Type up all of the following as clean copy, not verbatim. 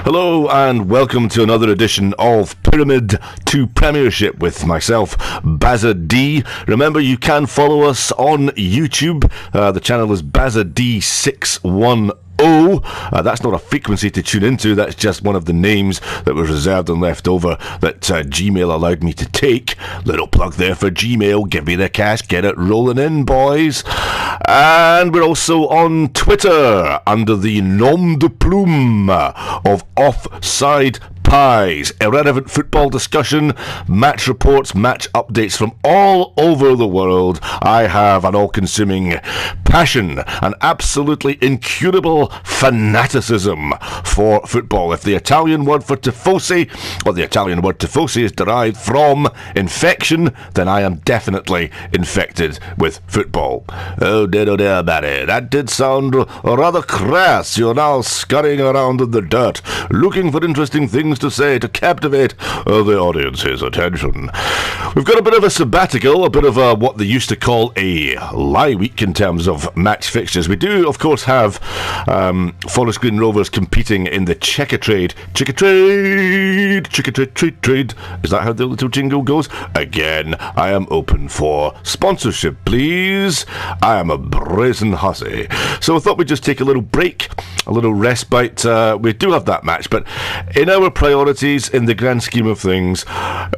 Hello and welcome to another edition of Pyramid to Premiership with myself, Bazza D. Remember, you can follow us on YouTube. The channel is Bazza D610. That's not a frequency to tune into, that's just one of the names that was reserved and left over that Gmail allowed me to take. Little plug there for Gmail, give me the cash, get it rolling in, boys. And we're also on Twitter under the nom de plume of Offside Pies. Irrelevant football discussion, match reports, match updates from all over the world. I have an all-consuming passion, an absolutely incurable fanaticism for football. If the Italian word for tifosi, or the Italian word tifosi, is derived from infection, then I am definitely infected with football. Oh dear, Barry, that did sound rather crass. You're now scurrying around in the dirt, looking for interesting things to say to captivate the audience's attention. We've got a bit of a sabbatical, a bit of a what they used to call a lie week in terms of match fixtures. We do, of course, have Forest Green Rovers competing in the Checkatrade. Trade. Is that how the little jingle goes? Again, I am open for sponsorship, please. I am a brazen hussy. So I thought we'd just take a little break, a little respite. We do have that match, but in our priorities, in the grand scheme of things,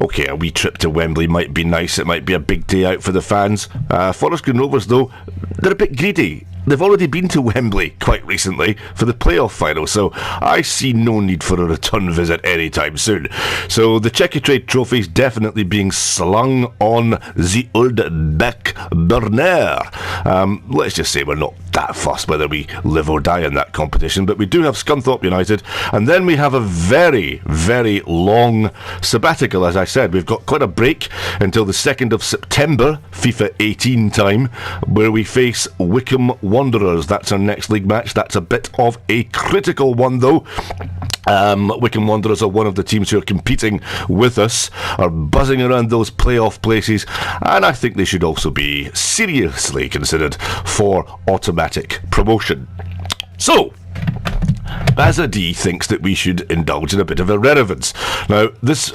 okay, a wee trip to Wembley might be nice. It might be a big day out for the fans. Forest Green Rovers, though, they're a bit greedy. They've already been to Wembley quite recently for the playoff final, so I see no need for a return visit anytime soon. So the Checkatrade trophy is definitely being slung on the old back burner. Let's just say we're not that fussed whether we live or die in that competition, but we do have Scunthorpe United, and then we have a very, very long sabbatical. As I said, we've got quite a break until the 2nd of September, FIFA 18 time, where we face Wycombe Wanderers. That's our next league match. That's a bit of a critical one, though. Wycombe Wanderers are one of the teams who are competing with us, are buzzing around those playoff places, and I think they should also be seriously considered for automatic promotion. So, Bazza D thinks that we should indulge in a bit of irrelevance. Now, this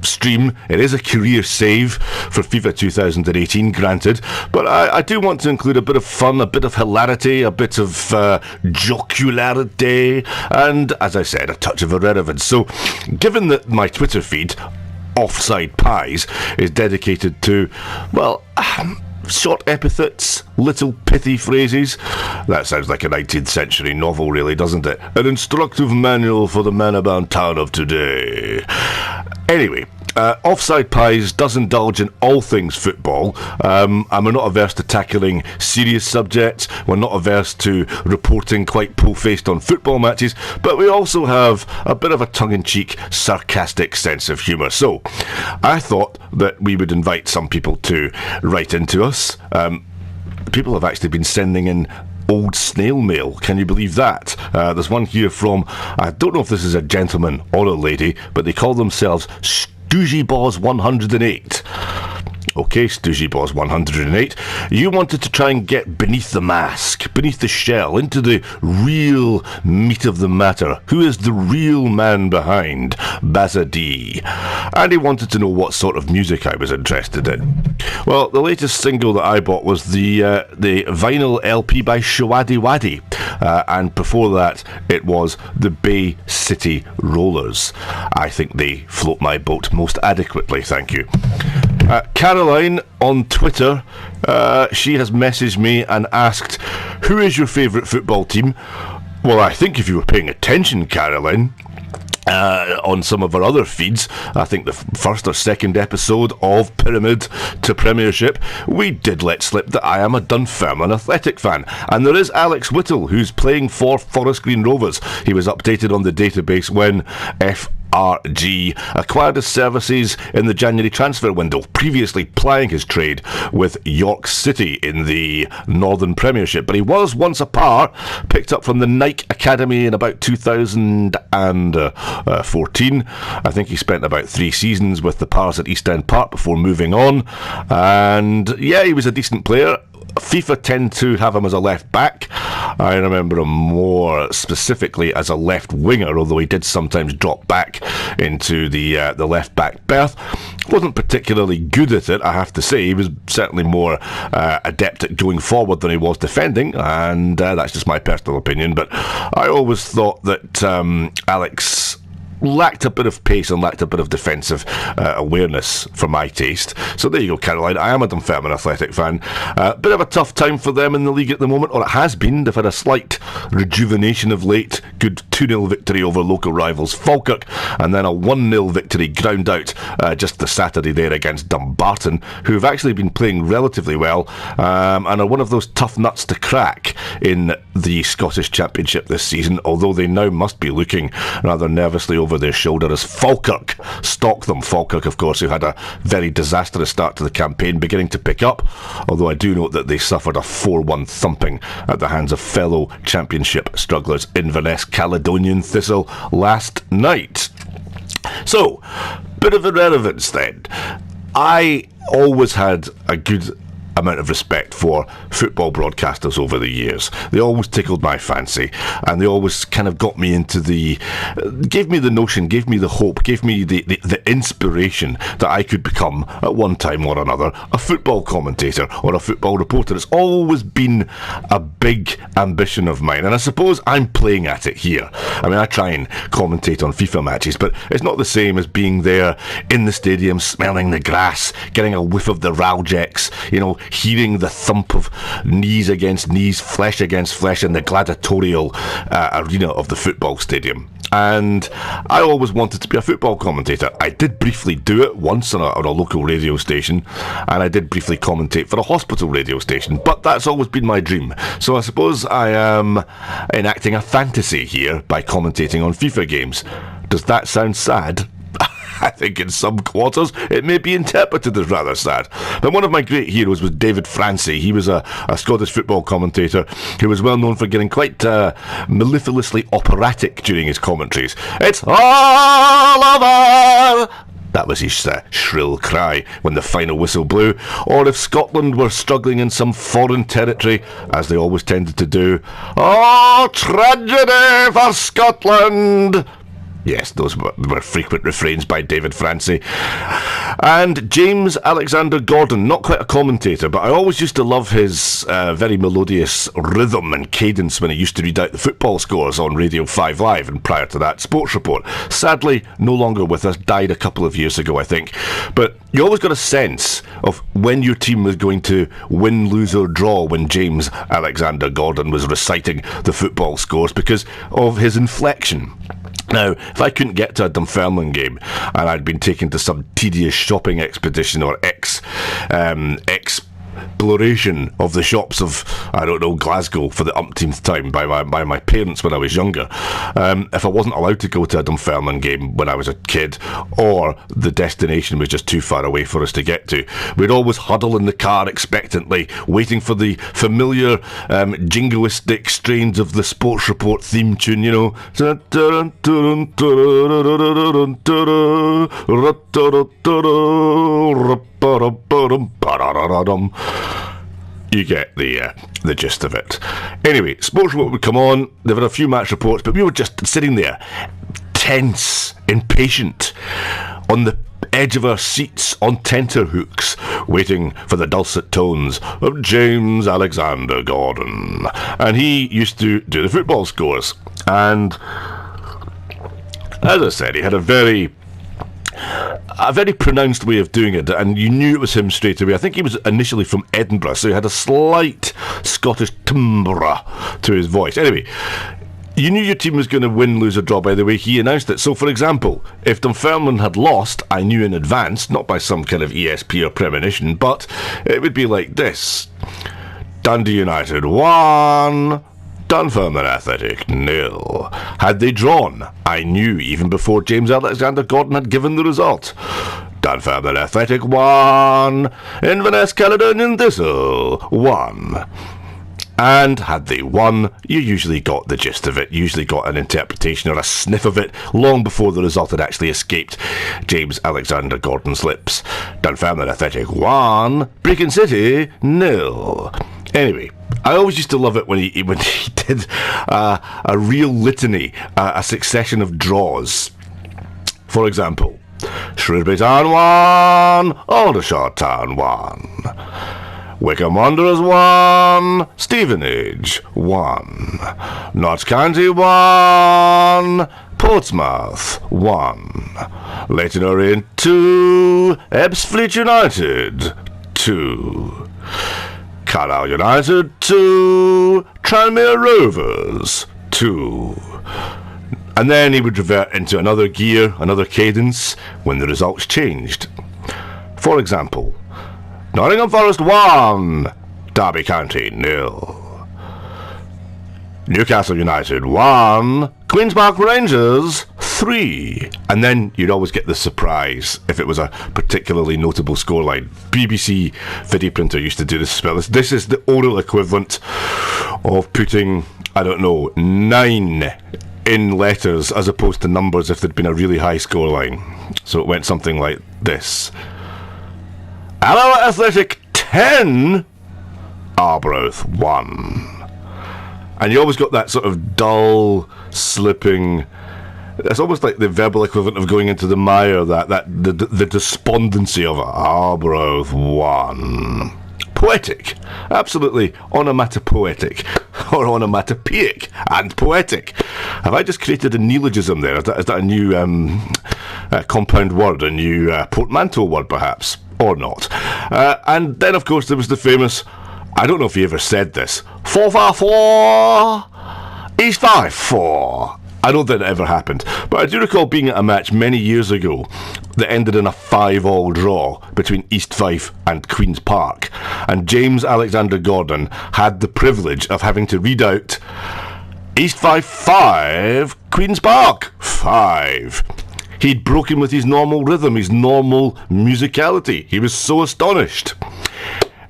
stream, it is a career save for FIFA 2018, granted, but I do want to include a bit of fun, a bit of hilarity, a bit of jocularity, and, as I said, a touch of irrelevance. So, given that my Twitter feed, Offside Pies, is dedicated to, well, short epithets, little pithy phrases. That sounds like a 19th century novel, really, doesn't it? An instructive manual for the man-about town of today. Anyway, Offside Pies does indulge in all things football, and we're not averse to tackling serious subjects. We're not averse to reporting quite po-faced on football matches, but we also have a bit of a tongue-in-cheek, sarcastic sense of humour. So, I thought that we would invite some people to write into us. People have actually been sending in old snail mail. Can you believe that? There's one here from, I don't know if this is a gentleman or a lady, but they call themselves Stoogie 108. Okay, Stoogie 108. You wanted to try and get beneath the mask, beneath the shell, into the real meat of the matter. Who is the real man behind Bazza D? And he wanted to know what sort of music I was interested in. Well, the latest single that I bought was the vinyl LP by Shawadi Wadi. And before that, it was the Bay City Rollers. I think they float my boat most adequately, thank you. Caroline on Twitter, she has messaged me and asked, who is your favourite football team? Well, I think if you were paying attention, Caroline, on some of our other feeds, I think the first or second episode of Pyramid to Premiership, we did let slip that I am a Dunfermline Athletic fan. And there is Alex Whittle, who's playing for Forest Green Rovers. He was updated on the database when FGR acquired his services in the January transfer window, previously plying his trade with York City in the Northern Premiership. But he was once a par, picked up from the Nike Academy in about 2014. I think he spent about 3 seasons with the Pars at East End Park before moving on. And yeah, he was a decent player. FIFA tend to have him as a left back. I remember him more specifically as a left winger, although he did sometimes drop back into the left back berth. Wasn't particularly good at it, I have to say. He was certainly more adept at going forward than he was defending, and that's just my personal opinion. But I always thought that Alex lacked a bit of pace and lacked a bit of defensive awareness for my taste. So there you go, Caroline. I am a Dunfermline Athletic fan. Bit of a tough time for them in the league at the moment, or it has been. They've had a slight rejuvenation of late. Good 2-0 victory over local rivals Falkirk, and then a 1-0 victory ground out just the Saturday there against Dumbarton, who've actually been playing relatively well and are one of those tough nuts to crack in the Scottish Championship this season, although they now must be looking rather nervously over their shoulder as Falkirk stalk them. Falkirk, of course, who had a very disastrous start to the campaign, beginning to pick up, although I do note that they suffered a 4-1 thumping at the hands of fellow Championship strugglers Inverness Caledonian Thistle last night. So, bit of irrelevance then. I always had a good amount of respect for football broadcasters over the years. They always tickled my fancy, and they always kind of got me into gave me the notion, gave me the hope, gave me the inspiration that I could become at one time or another a football commentator or a football reporter. It's always been a big ambition of mine, and I suppose I'm playing at it here. I mean, I try and commentate on FIFA matches, but it's not the same as being there in the stadium, smelling the grass, getting a whiff of the Raljex, hearing the thump of knees against knees, flesh against flesh in the gladiatorial arena of the football stadium. And I always wanted to be a football commentator. I did briefly do it once on a local radio station, and I did briefly commentate for a hospital radio station, but that's always been my dream. So I suppose I am enacting a fantasy here by commentating on FIFA games. Does that sound sad? I think in some quarters it may be interpreted as rather sad. But one of my great heroes was David Francie. He was a Scottish football commentator who was well known for getting quite mellifluously operatic during his commentaries. It's all over! That was his shrill cry when the final whistle blew. Or if Scotland were struggling in some foreign territory, as they always tended to do, "Oh, tragedy for Scotland!" Yes, those were frequent refrains by David Francie. And James Alexander Gordon, not quite a commentator, but I always used to love his very melodious rhythm and cadence when he used to read out the football scores on Radio 5 Live, and prior to that, Sports Report. Sadly, no longer with us, died a couple of years ago, I think. But you always got a sense of when your team was going to win, lose or draw when James Alexander Gordon was reciting the football scores because of his inflection. Now, if I couldn't get to a Dunfermline game and I'd been taken to some tedious shopping expedition or exploration of the shops of, Glasgow for the umpteenth time by my parents when I was younger, if I wasn't allowed to go to a Dunfermline game when I was a kid, or the destination was just too far away for us to get to, we'd always huddle in the car expectantly, waiting for the familiar jingoistic strains of the Sports Report theme tune, You get the gist of it. Anyway, Sports Report would come on. There were a few match reports, but we were just sitting there, tense, impatient, on the edge of our seats on tenterhooks, waiting for the dulcet tones of James Alexander Gordon. And he used to do the football scores. And as I said, he had a very pronounced way of doing it, and you knew it was him straight away. I think he was initially from Edinburgh, so he had a slight Scottish timbre to his voice. Anyway, you knew your team was going to win, lose or draw by the way he announced it. So, for example, if Dunfermline had lost, I knew in advance, not by some kind of ESP or premonition, but it would be like this: Dundee United 1, Dunfermline Athletic 0. Had they drawn, I knew even before James Alexander Gordon had given the result. Dunfermline Athletic 1, Inverness Caledonian Thistle 1. And had they won, you usually got the gist of it, usually got an interpretation or a sniff of it long before the result had actually escaped James Alexander Gordon's lips. Dunfermline Athletic 1, Brecon City 0. Anyway, I always used to love it when he did a real litany, a succession of draws. For example, Shrewsbury Town 1, Aldershot Town 1, Wycombe Wanderers 1, Stevenage 1, Notts County 1, Portsmouth 1, Leyton Orient 2, Ebbsfleet United 2, Carlisle United 2, Tranmere Rovers 2. And then he would revert into another gear, another cadence, when the results changed. For example, Nottingham Forest 1, Derby County 0. Newcastle United 1, Queen's Park Rangers 3. And then you'd always get the surprise if it was a particularly notable scoreline. BBC video printer used to do this spell. This is the oral equivalent of putting, I don't know, 9 in letters as opposed to numbers if there'd been a really high scoreline. So it went something like this. Alloa Athletic 10, Arbroath 1. And you always got that sort of dull, slipping. It's almost like the verbal equivalent of going into the mire, the despondency of it. Arbroath 1. Poetic. Absolutely onomatopoetic. Or onomatopoeic and poetic. Have I just created a neologism there? Is that a new compound word, a new portmanteau word perhaps? Or not? And then, of course, there was the famous, I don't know if he ever said this, 4-5-4, East 5-4. I don't think it ever happened, but I do recall being at a match many years ago that ended in a 5-all draw between East Fife and Queen's Park, and James Alexander Gordon had the privilege of having to read out East Fife 5, Queen's Park 5. He'd broken with his normal rhythm, his normal musicality. He was so astonished.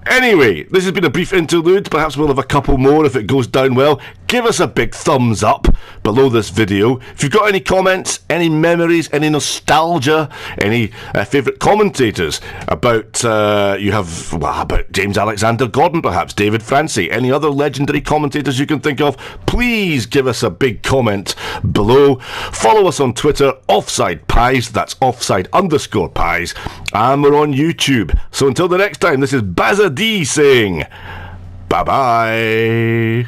Anyway, this has been a brief interlude. Perhaps we'll have a couple more if it goes down well. Give us a big thumbs up below this video. If you've got any comments, any memories, any nostalgia, any favourite commentators about about James Alexander Gordon, perhaps David Francie, any other legendary commentators you can think of, please give us a big comment below. Follow us on Twitter, Offside Pies, that's offside_pies, and we're on YouTube. So until the next time, this is Bazza D saying bye-bye.